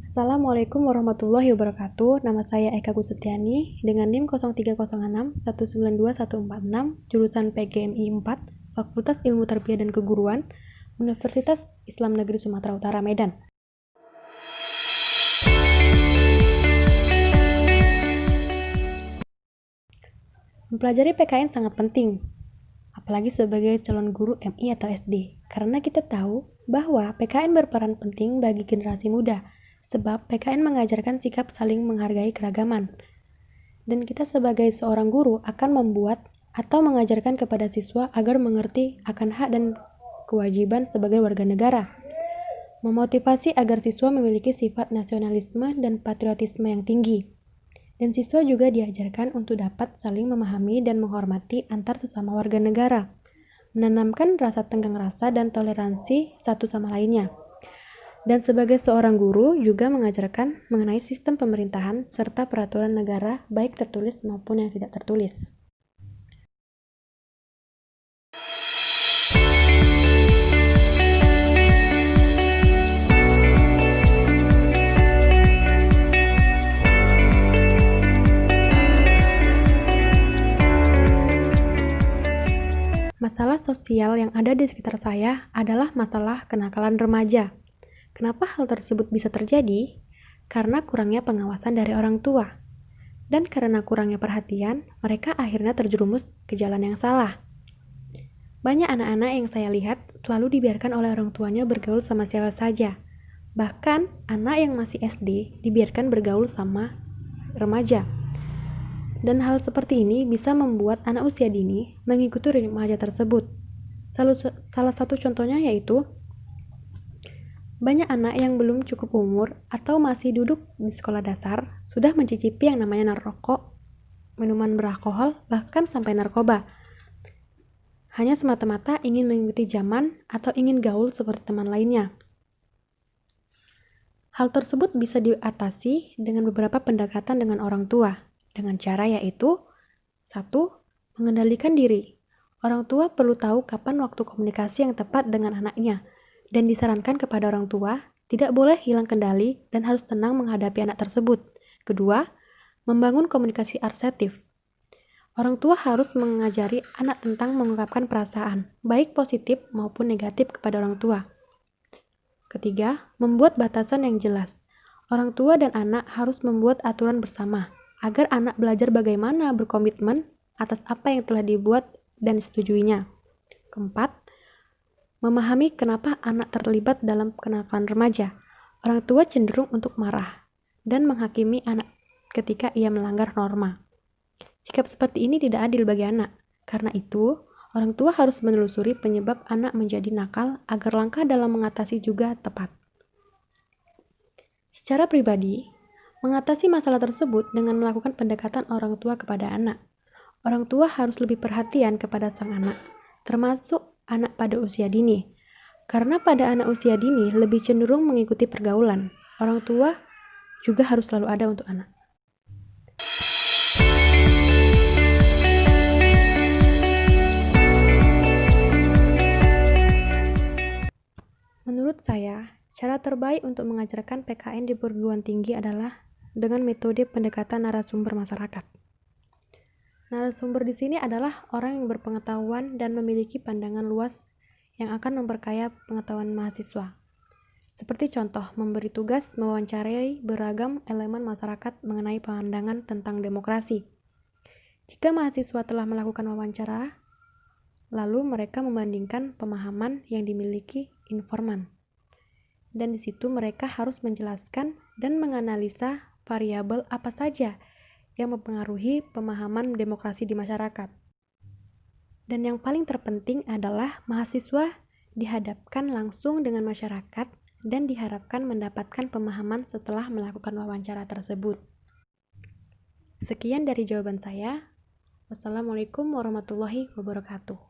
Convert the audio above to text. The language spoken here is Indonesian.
Assalamualaikum warahmatullahi wabarakatuh. Nama saya Eka Gustiani dengan NIM 0306 192 jurusan PGMI 4, Fakultas Ilmu Tarbiyah dan Keguruan, Universitas Islam Negeri Sumatera Utara, Medan. Mempelajari PKN sangat penting, apalagi sebagai calon guru MI atau SD, karena kita tahu bahwa PKN berperan penting bagi generasi muda, sebab PKN mengajarkan sikap saling menghargai keragaman. Dan kita sebagai seorang guru akan membuat atau mengajarkan kepada siswa agar mengerti akan hak dan kewajiban sebagai warga negara. Memotivasi agar siswa memiliki sifat nasionalisme dan patriotisme yang tinggi. Dan siswa juga diajarkan untuk dapat saling memahami dan menghormati antar sesama warga negara. Menanamkan rasa tenggang rasa dan toleransi satu sama lainnya. Dan sebagai seorang guru juga mengajarkan mengenai sistem pemerintahan serta peraturan negara baik tertulis maupun yang tidak tertulis. Masalah sosial yang ada di sekitar saya adalah masalah kenakalan remaja. Kenapa hal tersebut bisa terjadi? Karena kurangnya pengawasan dari orang tua. Dan karena kurangnya perhatian, mereka akhirnya terjerumus ke jalan yang salah. Banyak anak-anak yang saya lihat selalu dibiarkan oleh orang tuanya bergaul sama siapa saja. Bahkan anak yang masih SD dibiarkan bergaul sama remaja. Dan hal seperti ini bisa membuat anak usia dini mengikuti remaja tersebut. Salah satu contohnya yaitu banyak anak yang belum cukup umur atau masih duduk di sekolah dasar sudah mencicipi yang namanya rokok, minuman beralkohol, bahkan sampai narkoba. Hanya semata-mata ingin mengikuti zaman atau ingin gaul seperti teman lainnya. Hal tersebut bisa diatasi dengan beberapa pendekatan dengan orang tua, dengan cara yaitu 1. Mengendalikan diri. Orang tua perlu tahu kapan waktu komunikasi yang tepat dengan anaknya, dan disarankan kepada orang tua tidak boleh hilang kendali dan harus tenang menghadapi anak tersebut. Kedua, membangun komunikasi asertif. Orang tua harus mengajari anak tentang mengungkapkan perasaan, baik positif maupun negatif kepada orang tua. Ketiga, membuat batasan yang jelas. Orang tua dan anak harus membuat aturan bersama, agar anak belajar bagaimana berkomitmen atas apa yang telah dibuat dan disetujuinya. Keempat, memahami kenapa anak terlibat dalam kenakalan remaja. Orang tua cenderung untuk marah dan menghakimi anak ketika ia melanggar norma. Sikap seperti ini tidak adil bagi anak. Karena itu, orang tua harus menelusuri penyebab anak menjadi nakal agar langkah dalam mengatasi juga tepat. Secara pribadi, mengatasi masalah tersebut dengan melakukan pendekatan orang tua kepada anak. Orang tua harus lebih perhatian kepada sang anak, termasuk anak pada usia dini. Karena pada anak usia dini lebih cenderung mengikuti pergaulan. Orang tua juga harus selalu ada untuk anak. Menurut saya, cara terbaik untuk mengajarkan PKN di perguruan tinggi adalah dengan metode pendekatan narasumber masyarakat. Narasumber di sini adalah orang yang berpengetahuan dan memiliki pandangan luas yang akan memperkaya pengetahuan mahasiswa. Seperti contoh, memberi tugas mewawancarai beragam elemen masyarakat mengenai pandangan tentang demokrasi. Jika mahasiswa telah melakukan wawancara, lalu mereka membandingkan pemahaman yang dimiliki informan. Dan di situ mereka harus menjelaskan dan menganalisa variabel apa saja yang mempengaruhi pemahaman demokrasi di masyarakat. Dan yang paling terpenting adalah mahasiswa dihadapkan langsung dengan masyarakat dan diharapkan mendapatkan pemahaman setelah melakukan wawancara tersebut. Sekian dari jawaban saya. Wassalamualaikum warahmatullahi wabarakatuh.